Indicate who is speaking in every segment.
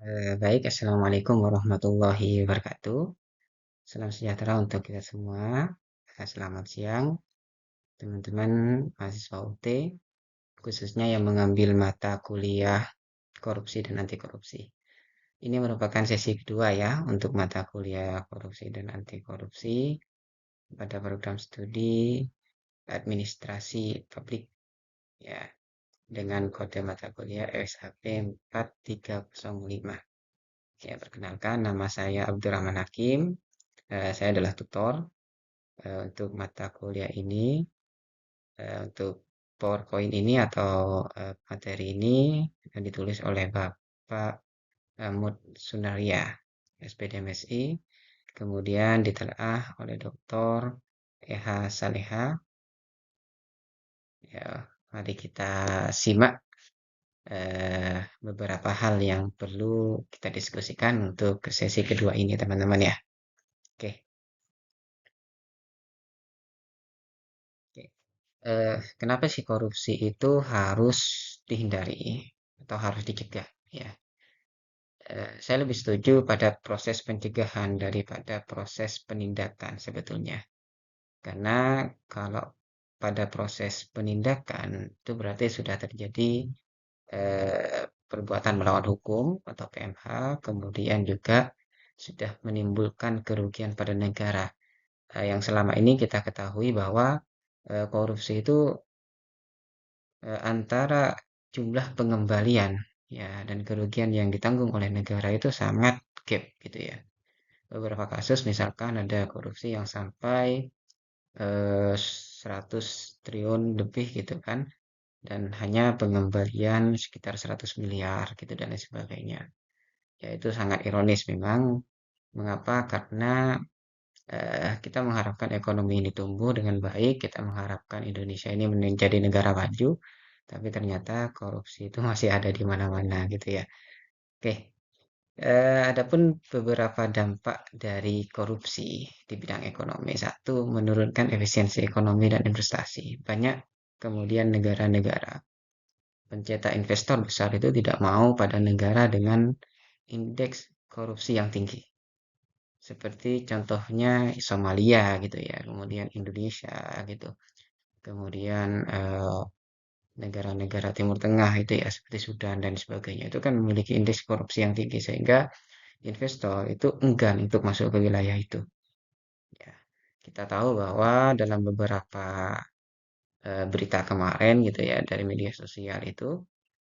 Speaker 1: Baik, Assalamualaikum warahmatullahi wabarakatuh. Salam sejahtera untuk kita semua. Selamat siang, teman-teman mahasiswa UT, khususnya yang mengambil mata kuliah korupsi dan anti korupsi. Ini merupakan sesi kedua ya untuk mata kuliah korupsi dan anti korupsi pada program studi administrasi publik ya dengan kode mata kuliah SHP 4305. Ya, perkenalkan nama saya Abdurrahman Hakim. Saya adalah tutor untuk mata kuliah ini. Untuk PowerPoint ini atau materi ini ditulis oleh Bapak Mut Sunaria, SPD MSI. Kemudian ditelaah oleh Dr. EH Saleha. Ya, mari kita simak beberapa hal yang perlu kita diskusikan untuk sesi kedua ini, teman-teman ya. Oke. Oke. Kenapa sih korupsi itu harus dihindari atau harus dicegah? Ya, saya lebih setuju pada proses pencegahan daripada proses penindakan sebetulnya. Karena kalau pada proses penindakan itu berarti sudah terjadi perbuatan melawan hukum atau PMH, kemudian juga sudah menimbulkan kerugian pada negara. Yang selama ini kita ketahui bahwa korupsi itu antara jumlah pengembalian ya dan kerugian yang ditanggung oleh negara itu sangat gap gitu ya. Beberapa kasus misalkan ada korupsi yang sampai 100 triliun lebih gitu kan dan hanya pengembalian sekitar 100 miliar gitu dan lain sebagainya. Ya itu sangat ironis memang. Mengapa? Karena kita mengharapkan ekonomi ini tumbuh dengan baik, kita mengharapkan Indonesia ini menjadi negara maju, tapi ternyata korupsi itu masih ada di mana-mana gitu ya. Oke, adapun beberapa dampak dari korupsi di bidang ekonomi. Satu, menurunkan efisiensi ekonomi dan investasi. Banyak kemudian negara-negara pencetak investor besar itu tidak mau pada negara dengan indeks korupsi yang tinggi. Seperti contohnya Somalia gitu ya, kemudian Indonesia gitu. Kemudian negara-negara Timur Tengah itu ya seperti Sudan dan sebagainya itu kan memiliki indeks korupsi yang tinggi sehingga investor itu enggan untuk masuk ke wilayah itu. Ya, kita tahu bahwa dalam beberapa berita kemarin gitu ya dari media sosial itu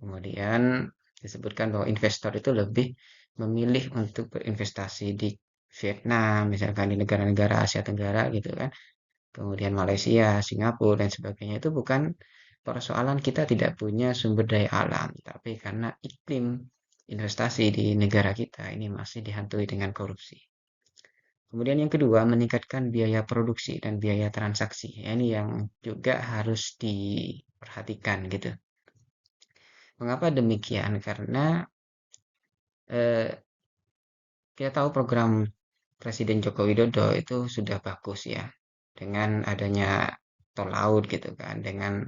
Speaker 1: kemudian disebutkan bahwa investor itu lebih memilih untuk berinvestasi di Vietnam, misalkan di negara-negara Asia Tenggara gitu kan, kemudian Malaysia, Singapura dan sebagainya itu bukan persoalan kita tidak punya sumber daya alam, tapi karena iklim investasi di negara kita ini masih dihantui dengan korupsi. Kemudian yang kedua, meningkatkan biaya produksi dan biaya transaksi. Ya, ini yang juga harus diperhatikan gitu. Mengapa demikian? Karena eh, kita tahu program Presiden Joko Widodo itu sudah bagus ya, dengan adanya tol laut gitu kan, dengan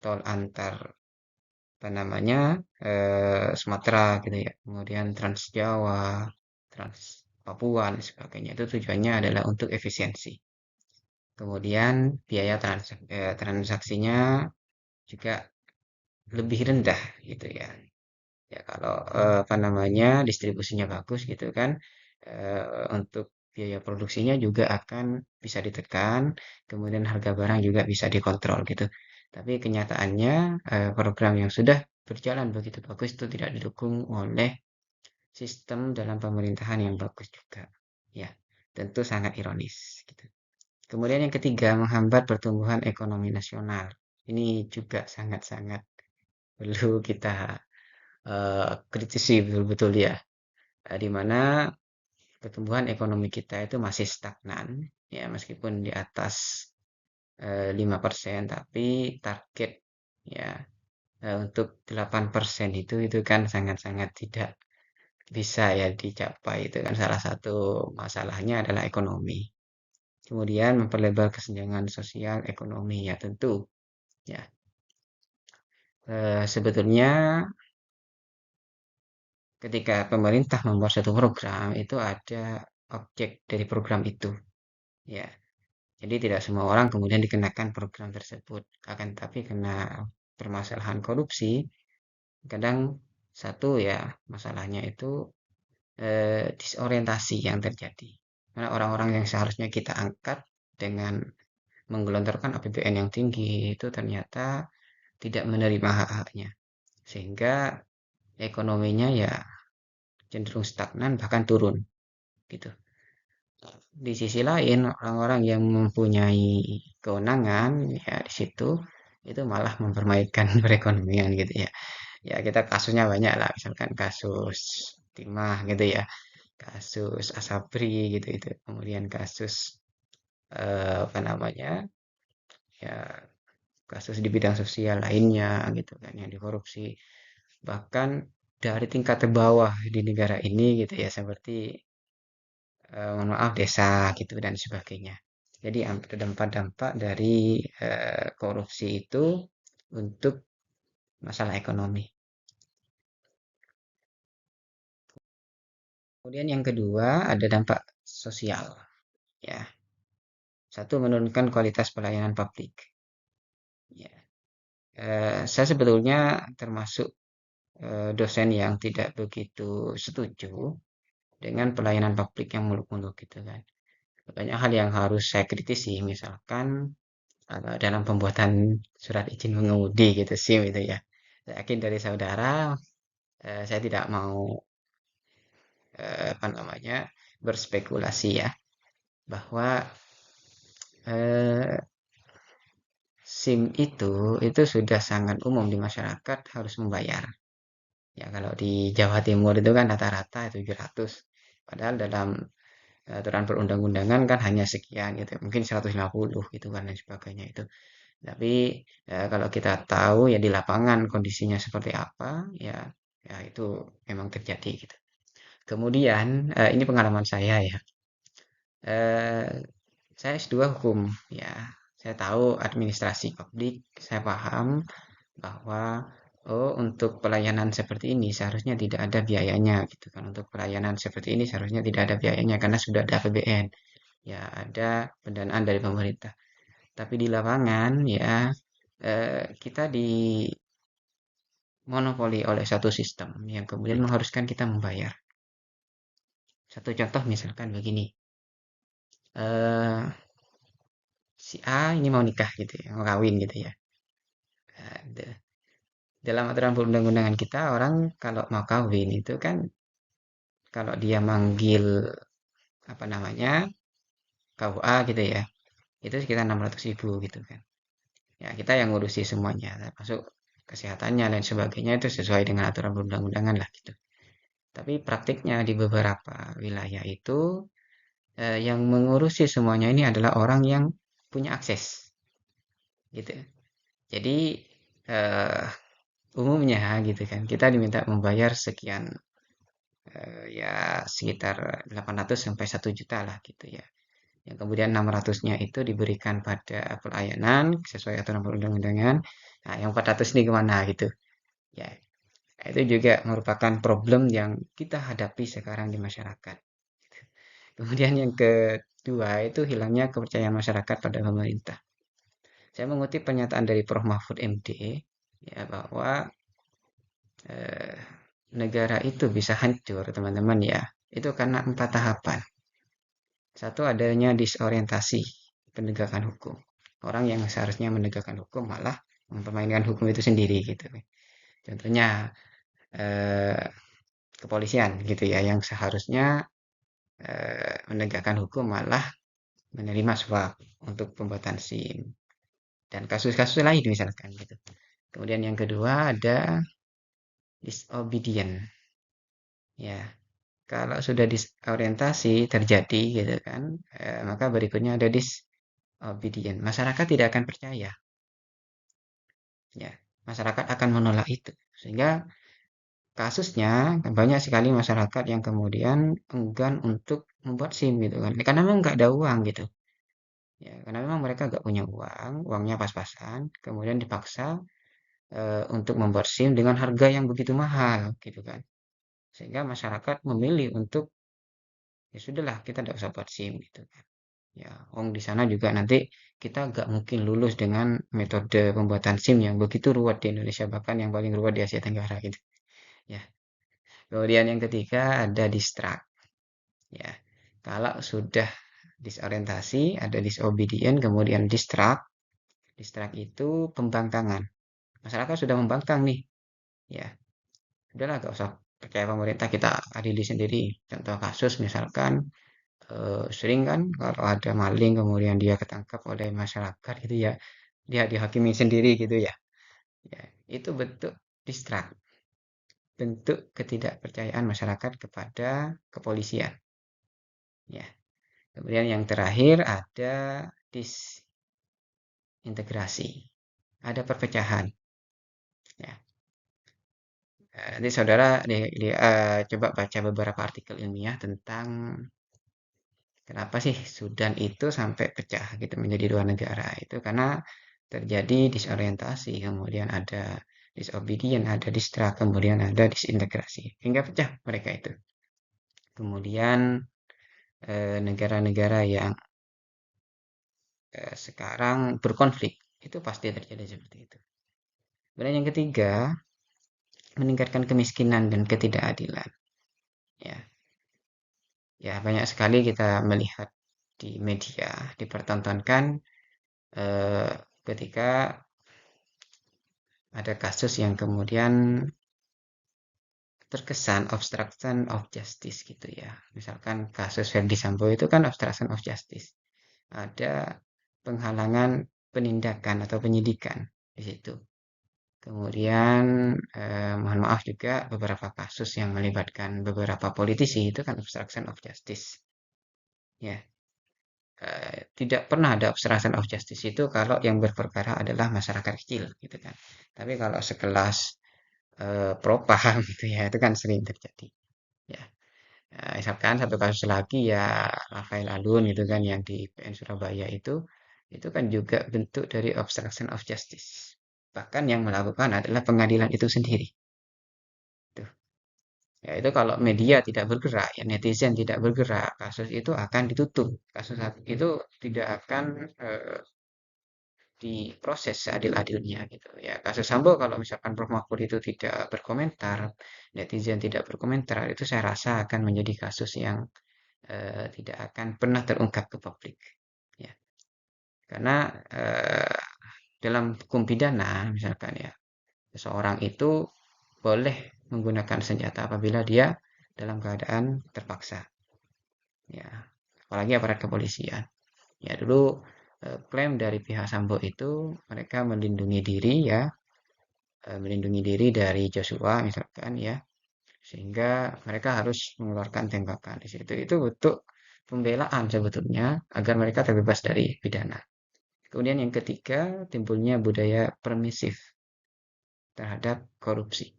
Speaker 1: tol antar apa namanya Sumatera gitu ya, kemudian Trans Jawa, Trans Papua dan sebagainya. Itu tujuannya adalah untuk efisiensi. Kemudian biaya transaksinya juga lebih rendah gitu ya. Ya kalau apa namanya distribusinya bagus gitu kan, untuk biaya produksinya juga akan bisa ditekan, kemudian harga barang juga bisa dikontrol gitu. Tapi kenyataannya program yang sudah berjalan begitu bagus itu tidak didukung oleh sistem dalam pemerintahan yang bagus juga. Ya, tentu sangat ironis gitu. Kemudian yang ketiga, menghambat pertumbuhan ekonomi nasional. Ini juga sangat-sangat perlu kita kritisi betul-betul ya, di mana pertumbuhan ekonomi kita itu masih stagnan, ya meskipun di atas 5%, tapi target ya untuk 8% itu kan sangat-sangat tidak bisa ya dicapai. Itu kan salah satu masalahnya adalah ekonomi. Kemudian memperlebar kesenjangan sosial ekonomi ya tentu ya. Sebetulnya ketika pemerintah membuat satu program itu ada objek dari program itu, ya. Jadi tidak semua orang kemudian dikenakan program tersebut. Akan tapi kena permasalahan korupsi, kadang satu ya masalahnya itu disorientasi yang terjadi. Karena orang-orang yang seharusnya kita angkat dengan menggelontorkan APBN yang tinggi itu ternyata tidak menerima hak-haknya. Sehingga ekonominya ya cenderung stagnan bahkan turun gitu. Di sisi lain, orang-orang yang mempunyai kewenangan ya di situ itu malah mempermainkan perekonomian gitu ya. Ya kita kasusnya banyak lah, misalkan kasus Timah gitu ya, kasus Asabri gitu itu, kemudian kasus apa namanya ya kasus di bidang sosial lainnya gitu kan yang dikorupsi. Bahkan dari tingkat terbawah di negara ini gitu ya seperti mohon maaf desa gitu dan sebagainya. Jadi ada dampak-dampak dari korupsi itu untuk masalah ekonomi. Kemudian yang kedua ada dampak sosial. Ya, satu menurunkan kualitas pelayanan publik. Ya, saya sebetulnya termasuk dosen yang tidak begitu setuju dengan pelayanan publik yang muluk-muluk gitu kan. Banyak hal yang harus saya kritisi, misalkan dalam pembuatan surat izin mengemudi gitu SIM itu ya. Saya yakin dari saudara, saya tidak mau apa namanya berspekulasi ya bahwa eh, SIM itu sudah sangat umum di masyarakat harus membayar. Ya kalau di Jawa Timur itu kan rata-rata 700. Padahal dalam aturan perundang-undangan kan hanya sekian gitu, mungkin 150 gitu kan dan sebagainya itu. Tapi kalau kita tahu ya di lapangan kondisinya seperti apa, ya ya itu memang terjadi gitu. Kemudian ini pengalaman saya ya. Eh, saya S2 hukum ya. Saya tahu administrasi publik, saya paham bahwa oh untuk pelayanan seperti ini seharusnya tidak ada biayanya gitu kan. Untuk pelayanan seperti ini seharusnya tidak ada biayanya karena sudah ada APBN. Ya ada pendanaan dari pemerintah. Tapi di lapangan ya kita dimonopoli oleh satu sistem yang kemudian mengharuskan kita membayar. Satu contoh misalkan begini, eh, si A ini mau nikah gitu ya, mau kawin gitu ya. Dalam aturan perundang-undangan kita orang kalau mau kawin itu kan kalau dia manggil apa namanya KUA gitu ya, itu sekitar 600.000 gitu kan. Ya kita yang ngurusi semuanya, termasuk kesehatannya dan sebagainya itu sesuai dengan aturan perundang-undangan lah gitu. Tapi praktiknya di beberapa wilayah itu yang mengurusi semuanya ini adalah orang yang punya akses gitu. Jadi eh, umumnya gitu kan kita diminta membayar sekian ya sekitar 800 sampai 1 juta lah gitu ya. Yang kemudian 600-nya itu diberikan pada pelayanan sesuai aturan perundang-undangan. Nah, yang 400 ini kemana gitu. Ya, itu juga merupakan problem yang kita hadapi sekarang di masyarakat. Kemudian yang kedua itu hilangnya kepercayaan masyarakat pada pemerintah. Saya mengutip pernyataan dari Prof. Mahfud MD ya bahwa eh, negara itu bisa hancur teman-teman ya. Itu karena 4 tahapan. Satu adanya disorientasi penegakan hukum. Orang yang seharusnya menegakkan hukum malah mempermainkan hukum itu sendiri gitu. Contohnya eh, kepolisian gitu ya yang seharusnya menegakkan hukum malah menerima suap untuk pembuatan SIM dan kasus-kasus lain misalkan gitu. Kemudian yang kedua ada disobedient. Ya, kalau sudah disorientasi terjadi gitu kan, maka berikutnya ada disobedient. Masyarakat tidak akan percaya. Ya, masyarakat akan menolak itu. Sehingga kasusnya banyak sekali masyarakat yang kemudian enggan untuk membuat SIM gitu kan. Karena memang nggak ada uang gitu. Ya, karena memang mereka nggak punya uang, uangnya pas-pasan, kemudian dipaksa untuk membuat SIM dengan harga yang begitu mahal gitu kan. sehingga masyarakat memilih untuk ya sudahlah kita tidak usah buat SIM gitu kan. Ya, di sana juga nanti kita nggak mungkin lulus dengan metode pembuatan SIM yang begitu ruwet di Indonesia, bahkan yang paling ruwet di Asia Tenggara gitu. Ya, kemudian yang ketiga ada distract. Ya, kalau sudah disorientasi, ada disobedient, kemudian distract. Distract itu pembangkangan. Masyarakat sudah membangkang nih. Ya, udahlah gak usah percaya pemerintah, kita adili sendiri. Contoh kasus misalkan sering kan kalau ada maling kemudian dia ketangkap oleh masyarakat gitu ya, dia dihakimi sendiri gitu ya. Ya, itu bentuk distrust, bentuk ketidakpercayaan masyarakat kepada kepolisian. Ya, kemudian yang terakhir ada disintegrasi, ada perpecahan. Ya, nanti saudara coba baca beberapa artikel ilmiah tentang kenapa sih Sudan itu sampai pecah gitu menjadi dua negara itu karena terjadi disorientasi, kemudian ada disobedient, ada distrust, kemudian ada disintegrasi hingga pecah mereka itu. Kemudian negara-negara yang sekarang berkonflik itu pasti terjadi seperti itu. Kemudian yang ketiga, meningkatkan kemiskinan dan ketidakadilan. Ya, ya banyak sekali kita melihat di media dipertontonkan eh, ketika ada kasus yang kemudian terkesan obstruction of justice gitu ya. Misalkan kasus Verdi Sambo itu kan obstruction of justice. Ada penghalangan penindakan atau penyidikan di situ. Kemudian mohon maaf juga beberapa kasus yang melibatkan beberapa politisi itu kan obstruction of justice. Ya, tidak pernah ada obstruction of justice itu kalau yang berperkara adalah masyarakat kecil gitu kan. Tapi kalau sekelas propam gitu ya itu kan sering terjadi. Ya, misalkan satu kasus lagi ya Rafael Alun gitu kan yang di PN Surabaya itu kan juga bentuk dari obstruction of justice. Bahkan yang melakukan adalah pengadilan itu sendiri. Tuh. Ya itu kalau media tidak bergerak, ya netizen tidak bergerak, kasus itu akan ditutup. Kasus itu tidak akan diproses seadil-adilnya gitu ya. Kasus Sambo kalau misalkan Prof Mahfud itu tidak berkomentar, netizen tidak berkomentar, itu saya rasa akan menjadi kasus yang tidak akan pernah terungkap ke publik. Ya, karena dalam hukum pidana misalkan ya, seseorang itu boleh menggunakan senjata apabila dia dalam keadaan terpaksa. Ya, apalagi aparat kepolisian. Ya dulu klaim dari pihak Sambo itu mereka melindungi diri ya, melindungi diri dari Joshua misalkan ya, sehingga mereka harus mengeluarkan tembakan di situ. Itu bentuk pembelaan sebetulnya agar mereka terbebas dari pidana. Kemudian yang ketiga, timbulnya budaya permisif terhadap korupsi.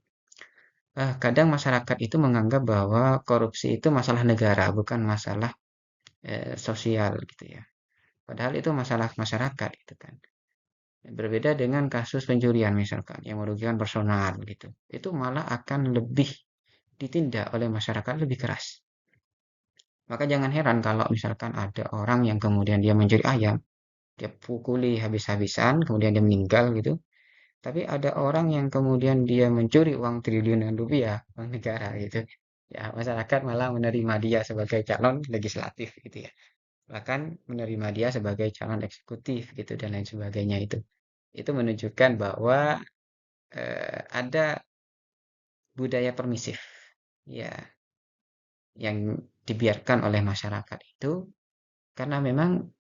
Speaker 1: Kadang masyarakat itu menganggap bahwa korupsi itu masalah negara, bukan masalah sosial gitu ya. Padahal itu masalah masyarakat gitu kan. Berbeda dengan kasus pencurian misalkan yang merugikan personal gitu. Itu malah akan lebih ditindak oleh masyarakat lebih keras. Maka jangan heran kalau misalkan ada orang yang kemudian dia mencuri ayam, dia pukuli habis-habisan, kemudian dia meninggal gitu. Tapi ada orang yang kemudian dia mencuri uang triliunan rupiah, uang negara gitu. Ya, masyarakat malah menerima dia sebagai calon legislatif gitu ya. Bahkan menerima dia sebagai calon eksekutif gitu dan lain sebagainya itu. Itu menunjukkan bahwa ada budaya permisif ya yang dibiarkan oleh masyarakat itu karena memang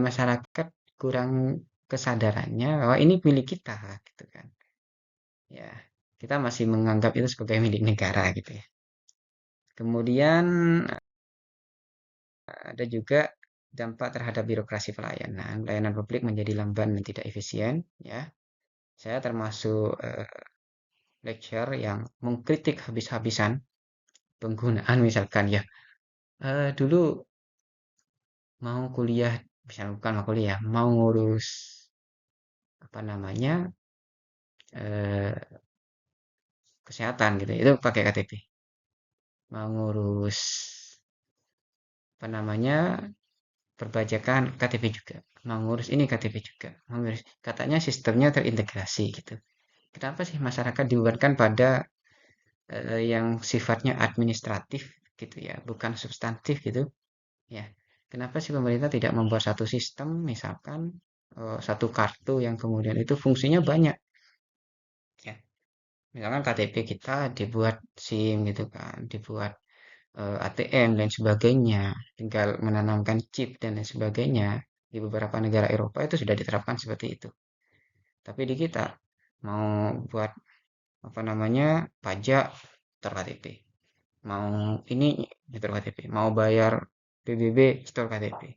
Speaker 1: masyarakat kurang kesadarannya bahwa ini milik kita gitu kan. Ya, kita masih menganggap itu sebagai milik negara gitu ya. Kemudian ada juga dampak terhadap birokrasi pelayanan. Pelayanan publik menjadi lamban dan tidak efisien ya. Saya termasuk lecturer yang mengkritik habis-habisan penggunaan misalkan ya. Dulu mau kuliah, misalnya bukan mau kuliah, mau ngurus apa namanya eh, kesehatan gitu, itu pakai KTP. mau ngurus apa namanya perpajakan KTP juga, mau ngurus ini KTP juga, mau ngurus katanya sistemnya terintegrasi gitu. Kenapa sih masyarakat dibebankan pada yang sifatnya administratif gitu ya, bukan substantif gitu ya? Kenapa sih pemerintah tidak membuat satu sistem, misalkan satu kartu yang kemudian itu fungsinya banyak ya? Misalkan KTP kita dibuat SIM gitu kan, dibuat ATM dan sebagainya, tinggal menanamkan chip dan lain sebagainya. Di beberapa negara Eropa itu sudah diterapkan seperti itu. Tapi di kita mau buat apa namanya pajak setor KTP, mau ini setor KTP, mau bayar PBB setor KTP,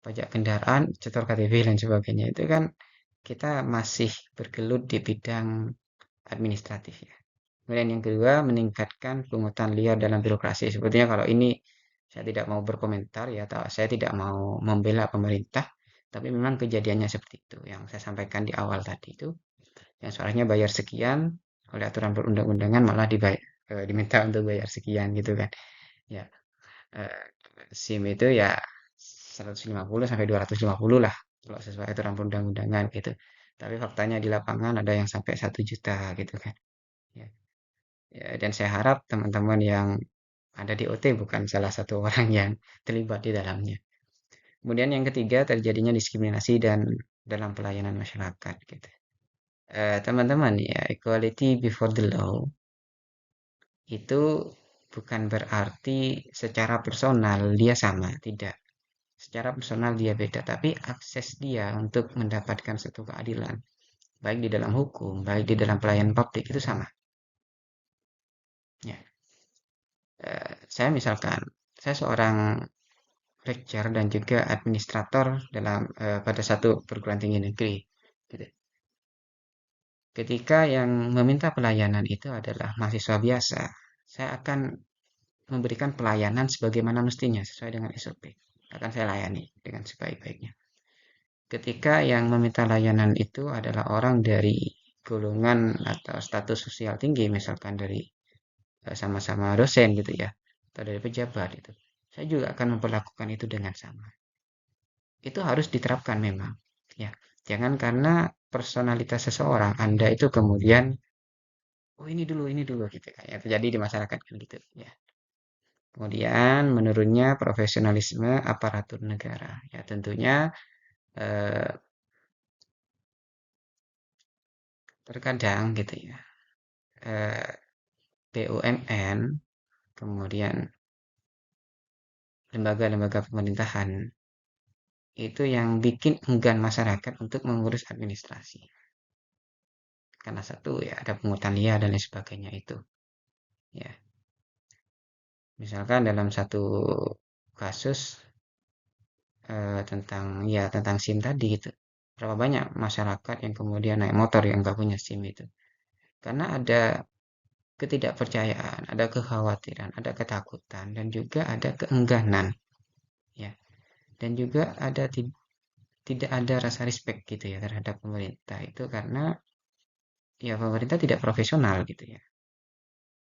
Speaker 1: pajak kendaraan setor KTP dan sebagainya. Itu kan kita masih bergelut di bidang administratif ya. Kemudian yang kedua, meningkatkan pungutan liar dalam birokrasi. Sepertinya kalau ini saya tidak mau berkomentar ya, atau saya tidak mau membela pemerintah, tapi memang kejadiannya seperti itu. Yang saya sampaikan di awal tadi itu, yang soalnya bayar sekian, oleh aturan perundang-undangan malah diminta untuk bayar sekian gitu kan. Ya, eh, SIM itu ya 150 sampai 250 lah, kalau sesuai aturan perundang-undangan gitu. Tapi faktanya di lapangan ada yang sampai 1 juta gitu kan. Ya. Ya, dan saya harap teman-teman yang ada di OT bukan salah satu orang yang terlibat di dalamnya. Kemudian yang ketiga, terjadinya diskriminasi dan dalam pelayanan masyarakat gitu. Teman-teman ya, equality before the law itu bukan berarti secara personal dia sama, tidak. Secara personal dia beda, tapi akses dia untuk mendapatkan suatu keadilan, baik di dalam hukum, baik di dalam pelayanan publik itu sama. Ya, saya misalkan, saya seorang lecturer dan juga administrator pada satu perguruan tinggi negeri. Gitu. Ketika yang meminta pelayanan itu adalah mahasiswa biasa, saya akan memberikan pelayanan sebagaimana mestinya sesuai dengan SOP. Akan saya layani dengan sebaik-baiknya. Ketika yang meminta layanan itu adalah orang dari golongan atau status sosial tinggi, misalkan dari sama-sama dosen gitu ya, atau dari pejabat itu, saya juga akan memperlakukan itu dengan sama. Itu harus diterapkan memang ya, jangan karena personalitas seseorang Anda itu kemudian oh ini dulu gitu kayak terjadi di masyarakat kan gitu ya. Kemudian menurunnya profesionalisme aparatur negara ya, tentunya eh, terkadang gitu ya, eh, BUMN kemudian lembaga-lembaga pemerintahan itu yang bikin enggan masyarakat untuk mengurus administrasi, karena satu ya ada pungutan liar dan lain sebagainya itu ya. Misalkan dalam satu kasus tentang SIM tadi gitu. Berapa banyak masyarakat yang kemudian naik motor yang nggak punya SIM itu? Karena ada ketidakpercayaan, ada kekhawatiran, ada ketakutan, dan juga ada keengganan, ya. Dan juga tidak ada rasa respect gitu ya terhadap pemerintah itu karena ya pemerintah tidak profesional gitu ya.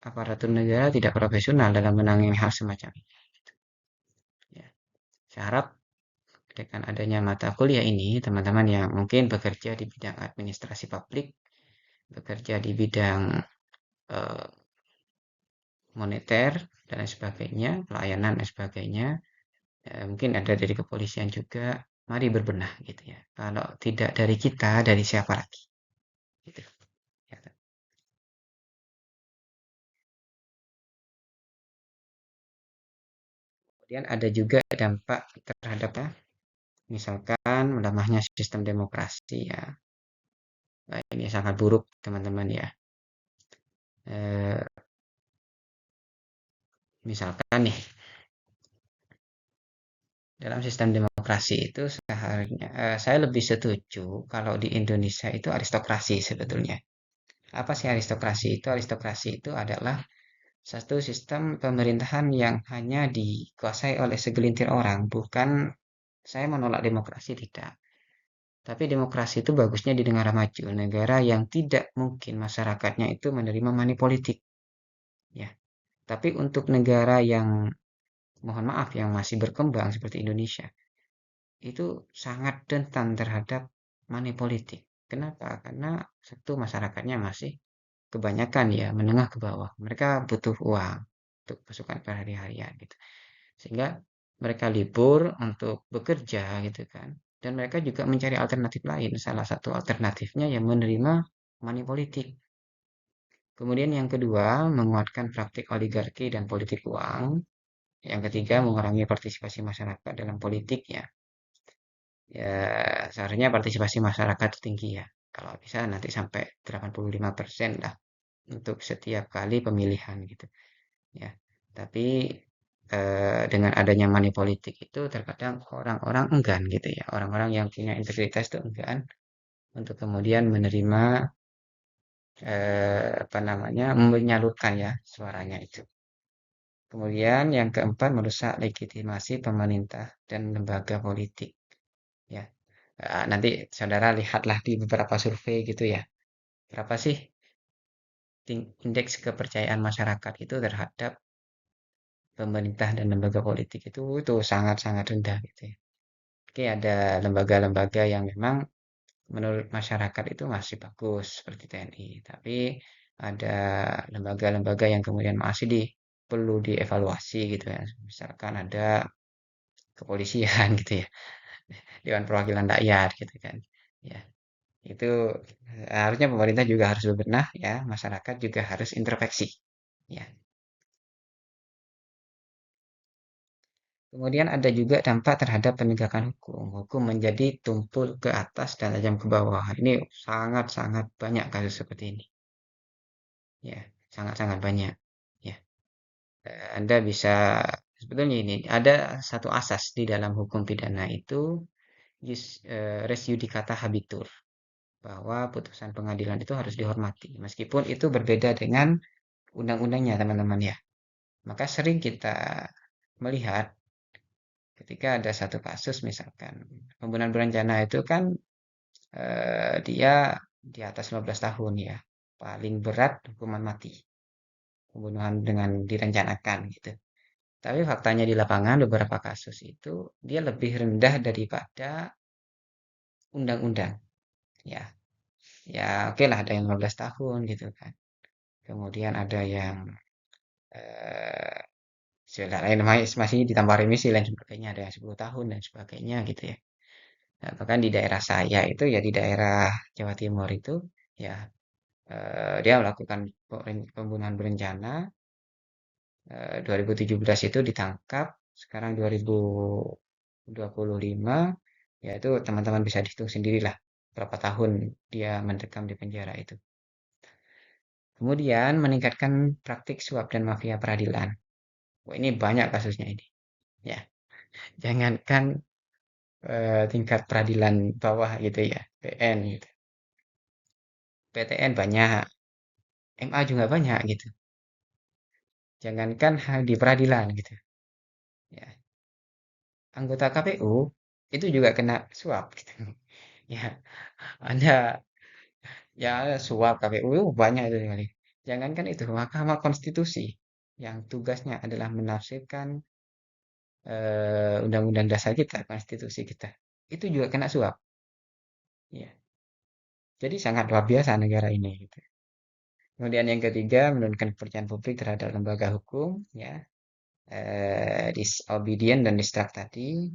Speaker 1: Aparatur negara tidak profesional dalam menangani hal semacam ini. Ya. Saya harap dengan adanya mata kuliah ini, teman-teman yang mungkin bekerja di bidang administrasi publik, bekerja di bidang eh, moneter dan lain sebagainya, pelayanan dan sebagainya, mungkin ada dari kepolisian juga, mari berbenah gitu ya. Kalau tidak dari kita, dari siapa lagi? Gitu. Ya. Kemudian ada juga dampak terhadapnya, misalkan melemahnya sistem demokrasi ya. Nah, ini sangat buruk teman-teman ya. Eh, Misalkan nih dalam sistem demokrasi itu seharusnya saya lebih setuju kalau di Indonesia itu aristokrasi sebetulnya. Apa sih aristokrasi itu? Aristokrasi itu adalah satu sistem pemerintahan yang hanya dikuasai oleh segelintir orang, bukan saya menolak demokrasi tidak. Tapi demokrasi itu bagusnya di negara maju, negara yang tidak mungkin masyarakatnya itu menerima money politik, ya. Tapi untuk negara yang, mohon maaf, yang masih berkembang seperti Indonesia, itu sangat rentan terhadap money politik. Kenapa? Karena satu, masyarakatnya masih kebanyakan ya menengah ke bawah. Mereka butuh uang untuk pasukan perhari-harian gitu. Sehingga mereka libur untuk bekerja gitu kan. Dan mereka juga mencari alternatif lain. Salah satu alternatifnya yang menerima money politik. Kemudian yang kedua, menguatkan praktik oligarki dan politik uang. Yang ketiga, mengurangi partisipasi masyarakat dalam politiknya. Ya, seharusnya partisipasi masyarakat tinggi ya. Kalau bisa nanti sampai 85% lah untuk setiap kali pemilihan gitu ya. Tapi dengan adanya money politik itu terkadang orang-orang enggan gitu ya. Orang-orang yang punya integritas itu enggan untuk kemudian menerima apa namanya, menyalurkan ya suaranya itu. Kemudian yang keempat, merusak legitimasi pemerintah dan lembaga politik ya. Nanti saudara lihatlah di beberapa survei gitu ya. Berapa sih indeks kepercayaan masyarakat itu terhadap pemerintah dan lembaga politik itu sangat-sangat rendah gitu ya. Oke, ada lembaga-lembaga yang memang menurut masyarakat itu masih bagus seperti TNI, tapi ada lembaga-lembaga yang kemudian masih perlu dievaluasi gitu ya. Misalkan ada kepolisian gitu ya, Dewan Perwakilan Rakyat gitu kan. Ya, itu harusnya pemerintah juga harus berbenah ya, masyarakat juga harus introspeksi. Ya. Kemudian ada juga dampak terhadap penegakan hukum. Hukum menjadi tumpul ke atas dan tajam ke bawah. Ini sangat-sangat banyak kasus seperti ini. Ya, sangat-sangat banyak. Ya, Anda bisa sebetulnya ini ada satu asas di dalam hukum pidana itu res judicata habetur, bahwa putusan pengadilan itu harus dihormati meskipun itu berbeda dengan undang-undangnya, teman-teman ya. Maka sering kita melihat ketika ada satu kasus misalkan pembunuhan berencana itu kan dia di atas 15 tahun ya. Paling berat hukuman mati. Pembunuhan dengan direncanakan gitu. Tapi faktanya di lapangan beberapa kasus itu dia lebih rendah daripada undang-undang. Ya, ya oke lah ada yang 15 tahun gitu kan. Kemudian ada yang eh lain masih ditambah remisi dan sebagainya, ada yang 10 tahun dan sebagainya gitu ya. Nah, bahkan di daerah saya itu ya di daerah Jawa Timur itu ya dia melakukan pembunuhan berencana 2017 itu ditangkap, sekarang 2025 ya itu teman-teman bisa dihitung sendirilah berapa tahun dia mendekam di penjara itu. Kemudian meningkatkan praktik suap dan mafia peradilan. Wah, ini banyak kasusnya ini. Ya, jangankan tingkat peradilan bawah gitu ya, PN gitu. PTN banyak, MA juga banyak gitu. Jangankan di peradilan gitu. Ya, anggota KPU itu juga kena suap gitu. Ya, Anda ya suap KPU banyak itu kali. Jangankan itu, Mahkamah Konstitusi yang tugasnya adalah menafsirkan undang-undang dasar kita, konstitusi kita. Itu juga kena suap. Ya. Jadi sangat luar biasa negara ini gitu. Kemudian yang ketiga, menurunkan kepercayaan publik terhadap lembaga hukum, ya, disobedient dan distract tadi.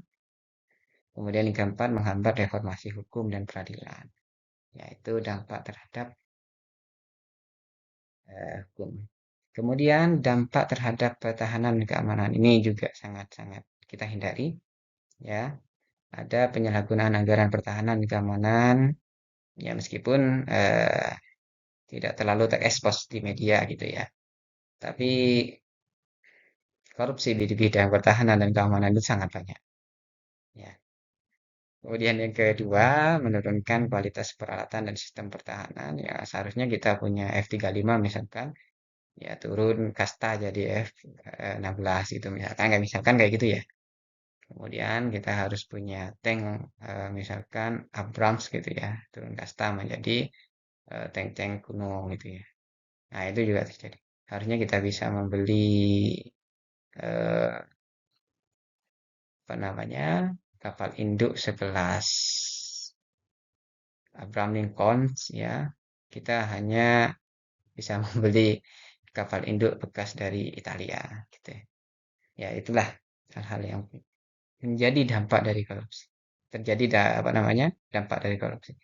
Speaker 1: Kemudian yang keempat, menghambat reformasi hukum dan peradilan, yaitu dampak terhadap hukum. Kemudian dampak terhadap pertahanan dan keamanan ini juga sangat-sangat kita hindari, ya. Ada penyalahgunaan anggaran pertahanan dan keamanan, ya meskipun tidak terlalu terekspos di media gitu ya. Tapi korupsi di bidang pertahanan dan keamanan itu sangat banyak. Ya. Kemudian yang kedua, menurunkan kualitas peralatan dan sistem pertahanan. Ya, seharusnya kita punya F-35 misalkan, ya turun kasta jadi F-16 gitu misalkan, kayak gitu ya. Kemudian kita harus punya tank misalkan Abrams gitu ya, turun kasta menjadi tank-tank kuno gitu ya. Nah, itu juga terjadi. harusnya kita bisa membeli eh, apa namanya kapal induk sekelas Abraham Lincoln ya. Kita hanya bisa membeli kapal induk bekas dari Italia gitu ya. Ya, itulah hal-hal yang menjadi dampak dari korupsi. Terjadi apa namanya? Dampak dari korupsi.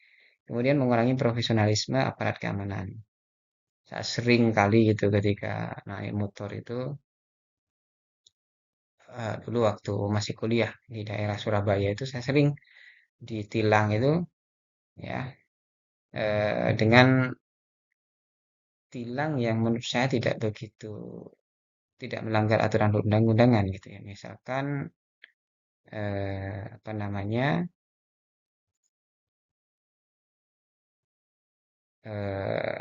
Speaker 1: Kemudian mengurangi profesionalisme aparat keamanan. Saya sering kali gitu ketika naik motor itu dulu waktu masih kuliah di daerah Surabaya itu saya sering ditilang itu ya dengan tilang yang menurut saya tidak melanggar aturan undang-undangan gitu ya. Misalkan apa namanya eh,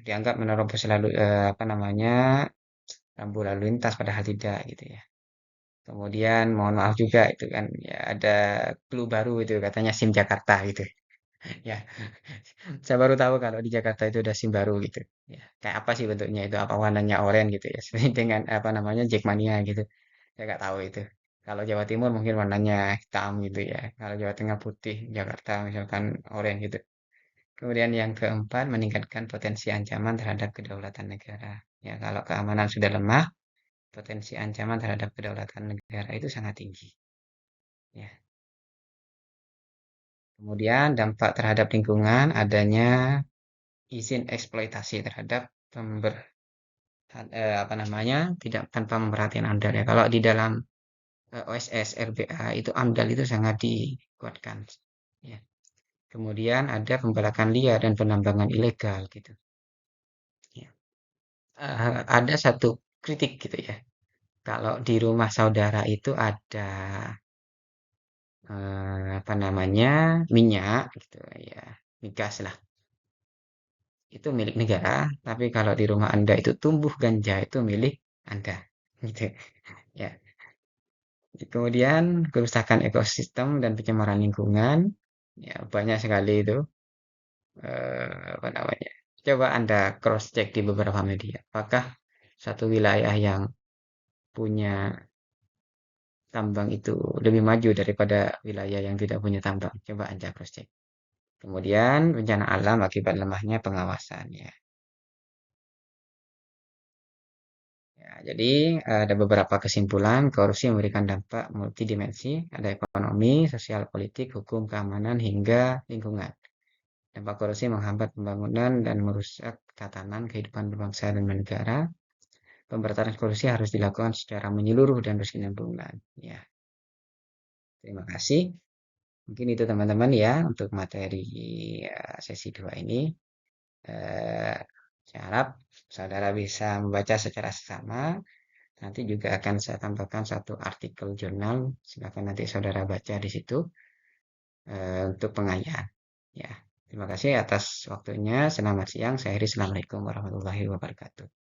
Speaker 1: dianggap menerobos apa namanya rambu lalu lintas padahal tidak gitu ya. Kemudian mohon maaf juga itu kan ya ada clue baru itu katanya SIM Jakarta gitu. Ya, saya baru tahu kalau di Jakarta itu ada SIM baru gitu. Ya, kayak apa sih bentuknya itu? Apa warnanya oranye gitu ya? Dengan apa namanya Jackmania gitu. Saya nggak tahu itu. Kalau Jawa Timur mungkin warnanya hitam gitu ya. Kalau Jawa Tengah putih, Jakarta misalkan oranye gitu. Kemudian yang keempat, meningkatkan potensi ancaman terhadap kedaulatan negara. Ya, kalau keamanan sudah lemah, potensi ancaman terhadap kedaulatan negara itu sangat tinggi. Ya. Kemudian dampak terhadap lingkungan adanya izin eksploitasi terhadap pember apa namanya tidak tanpa memperhatikan AMDAL ya. Kalau di dalam OSS RBA itu AMDAL itu sangat dikuatkan. Ya. Kemudian ada pembalakan liar dan penambangan ilegal gitu. Ya. Ada satu kritik gitu ya. Kalau di rumah saudara itu ada apa namanya minyak gitu ya, migas lah. Itu milik negara, tapi kalau di rumah Anda itu tumbuh ganja itu milik Anda. Gitu. Ya. Kemudian kerusakan ekosistem dan pencemaran lingkungan, ya banyak sekali itu. Apa namanya? Coba Anda cross check di beberapa media. Apakah satu wilayah yang punya tambang itu lebih maju daripada wilayah yang tidak punya tambang? Coba Anda cross check. Kemudian bencana alam akibat lemahnya pengawasan ya. Ya, jadi ada beberapa kesimpulan korupsi memberikan dampak multidimensi, ada ekonomi, sosial, politik, hukum, keamanan, hingga lingkungan. Dampak korupsi menghambat pembangunan dan merusak tatanan kehidupan berbangsa dan negara. Pemberantasan korupsi harus dilakukan secara menyeluruh dan berkesinambungan. Ya, terima kasih. Mungkin itu teman-teman ya untuk materi sesi 2 ini. Eh, saya harap saudara bisa membaca secara seksama. Nanti juga akan saya tambahkan satu artikel jurnal. Silakan nanti saudara baca di situ untuk pengayaan. Ya, terima kasih atas waktunya. Selamat siang. Saya Heri. Assalamualaikum warahmatullahi wabarakatuh.